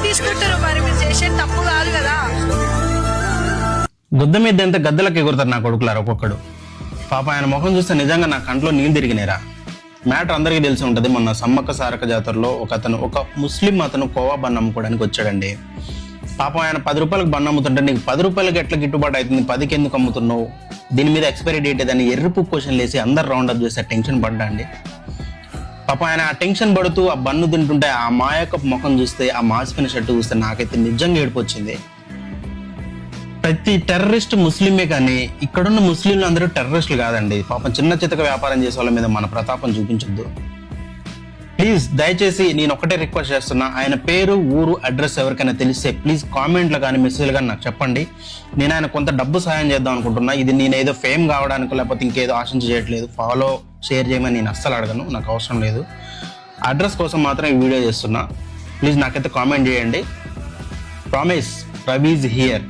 తీసుకుంటారు మరి? మీరు చేసేది తప్పు కాదు కదా. గుద్ద మీద ఎంత గద్దలకు ఎగురుతారు నా కొడుకులారు ఒక్కొక్కడు. పాప ఆయన ముఖం చూస్తే నిజంగా నా కంట్లో నీళ్ళు తిరిగినారా. మ్యాటర్ అందరికీ తెలిసి ఉంటుంది. మొన్న సమ్మక్క సారక జాతరలో ఒక ముస్లిం అతను కోవా బన్ అమ్ముకోవడానికి వచ్చాడండి. పాపం ఆయన 10 రూపాయలకు బన్ అమ్ముతుంటే నీకు 10 రూపాయలకి ఎట్లా గిట్టుబాటు అవుతుంది, 10కి ఎందుకు అమ్ముతున్నావు, దీని మీద ఎక్స్పైరీ డేట్ ఏదని ఎర్రిపు క్వశ్చన్లు వేసి అందరు రౌండ్ అప్ చేసి టెన్షన్ పడ్డా అండి. పాపం ఆయన ఆ టెన్షన్ పడుతూ ఆ బన్ను తింటుంటే ఆ మాయకపు ముఖం చూస్తే, ఆ మాసిపోయిన షర్టు చూస్తే నాకైతే నిజంగా ఏడుపు వచ్చింది. ప్రతి టెర్రరిస్ట్ ముస్లిమే, కానీ ఇక్కడున్న ముస్లింలు అందరూ టెర్రరిస్టులు కాదండి. పాపం చిన్న చితక వ్యాపారం చేసే వాళ్ళ మీద మన ప్రతాపం చూపించొద్దు ప్లీజ్. దయచేసి నేను ఒకటే రిక్వెస్ట్ చేస్తున్నా, ఆయన పేరు, ఊరు, అడ్రస్ ఎవరికైనా తెలిస్తే ప్లీజ్ కామెంట్లో కానీ మెసేజ్లు కానీ నాకు చెప్పండి. నేను ఆయన కొంత డబ్బు సహాయం చేద్దాం అనుకుంటున్నా. ఇది నేను ఏదో ఫేమ్ కావడానికి లేకపోతే ఇంకేదో ఆశించి చేయట్లేదు. ఫాలో, షేర్ చేయమని నేను అస్సలు అడగను, నాకు అవసరం లేదు. అడ్రస్ కోసం మాత్రం ఈ వీడియో చేస్తున్నా. ప్లీజ్ నాకైతే కామెంట్ చేయండి. Promise, Ravi is here.